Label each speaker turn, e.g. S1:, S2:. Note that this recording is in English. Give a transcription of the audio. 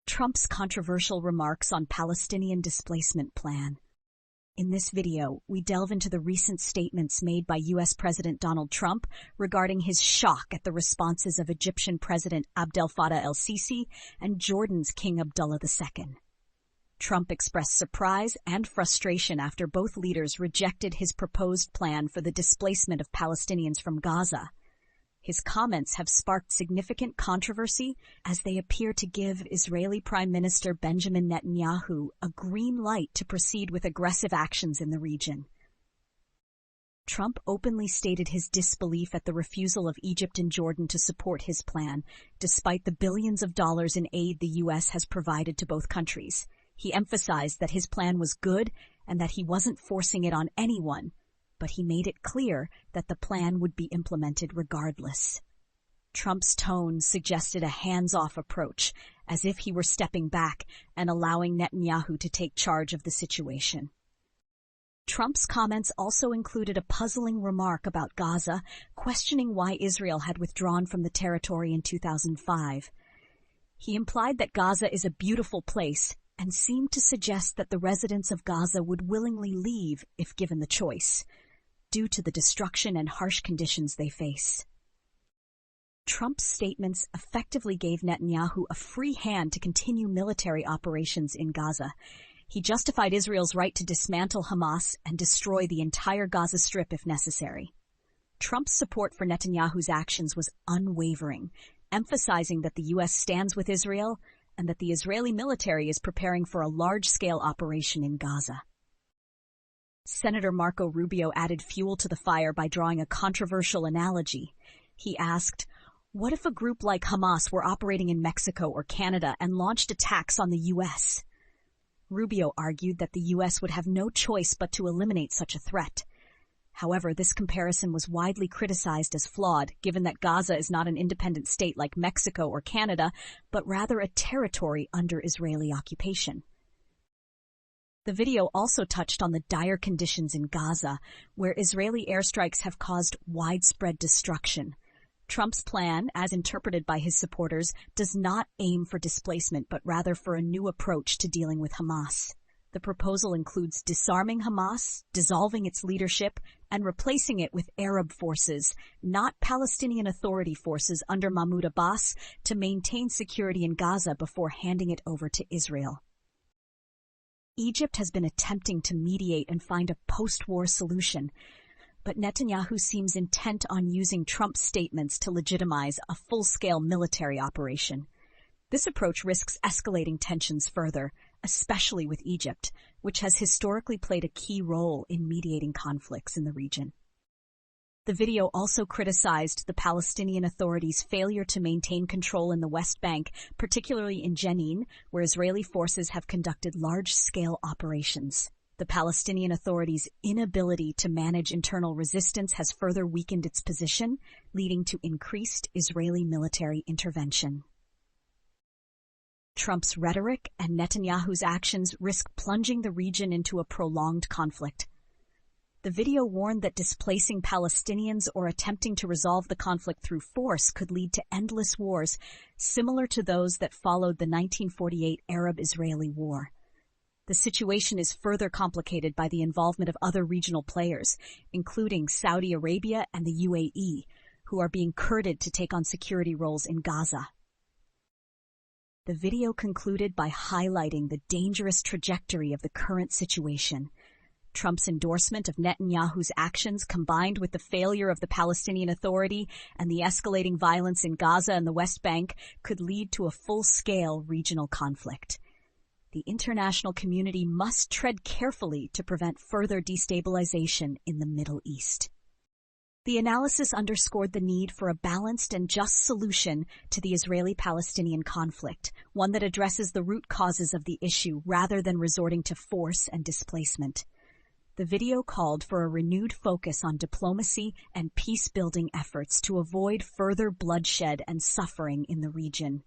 S1: Trump's controversial remarks on Palestinian displacement plan. In this video, we delve into the recent statements made by U.S. President Donald Trump regarding his shock at the responses of Egyptian President Abdel Fattah el-Sisi and Jordan's King Abdullah II. Trump expressed surprise and frustration after both leaders rejected his proposed plan for the displacement of Palestinians from Gaza. His comments have sparked significant controversy as they appear to give Israeli Prime Minister Benjamin Netanyahu a green light to proceed with aggressive actions in the region. Trump openly stated his disbelief at the refusal of Egypt and Jordan to support his plan, despite the billions of dollars in aid the U.S. has provided to both countries. He emphasized that his plan was good and that he wasn't forcing it on anyone, but he made it clear that the plan would be implemented regardless. Trump's tone suggested a hands-off approach, as if he were stepping back and allowing Netanyahu to take charge of the situation. Trump's comments also included a puzzling remark about Gaza, questioning why Israel had withdrawn from the territory in 2005. He implied that Gaza is a beautiful place and seemed to suggest that the residents of Gaza would willingly leave if given the choice, due to the destruction and harsh conditions they face. Trump's statements effectively gave Netanyahu a free hand to continue military operations in Gaza. He justified Israel's right to dismantle Hamas and destroy the entire Gaza Strip if necessary. Trump's support for Netanyahu's actions was unwavering, emphasizing that the U.S. stands with Israel and that the Israeli military is preparing for a large-scale operation in Gaza. Senator Marco Rubio added fuel to the fire by drawing a controversial analogy. He asked, "What if a group like Hamas were operating in Mexico or Canada and launched attacks on the U.S.? Rubio argued that the U.S. would have no choice but to eliminate such a threat. However, this comparison was widely criticized as flawed, given that Gaza is not an independent state like Mexico or Canada, but rather a territory under Israeli occupation. The video also touched on the dire conditions in Gaza, where Israeli airstrikes have caused widespread destruction. Trump's plan, as interpreted by his supporters, does not aim for displacement, but rather for a new approach to dealing with Hamas. The proposal includes disarming Hamas, dissolving its leadership, and replacing it with Arab forces, not Palestinian Authority forces under Mahmoud Abbas, to maintain security in Gaza before handing it over to Israel. Egypt has been attempting to mediate and find a post-war solution, but Netanyahu seems intent on using Trump's statements to legitimize a full-scale military operation. This approach risks escalating tensions further, especially with Egypt, which has historically played a key role in mediating conflicts in the region. The video also criticized the Palestinian Authority's failure to maintain control in the West Bank, particularly in Jenin, where Israeli forces have conducted large-scale operations. The Palestinian Authority's inability to manage internal resistance has further weakened its position, leading to increased Israeli military intervention. Trump's rhetoric and Netanyahu's actions risk plunging the region into a prolonged conflict. The video warned that displacing Palestinians or attempting to resolve the conflict through force could lead to endless wars, similar to those that followed the 1948 Arab-Israeli War. The situation is further complicated by the involvement of other regional players, including Saudi Arabia and the UAE, who are being courted to take on security roles in Gaza. The video concluded by highlighting the dangerous trajectory of the current situation. Trump's endorsement of Netanyahu's actions, combined with the failure of the Palestinian Authority and the escalating violence in Gaza and the West Bank, could lead to a full-scale regional conflict. The international community must tread carefully to prevent further destabilization in the Middle East. The analysis underscored the need for a balanced and just solution to the Israeli-Palestinian conflict, one that addresses the root causes of the issue rather than resorting to force and displacement. The video called for a renewed focus on diplomacy and peace-building efforts to avoid further bloodshed and suffering in the region.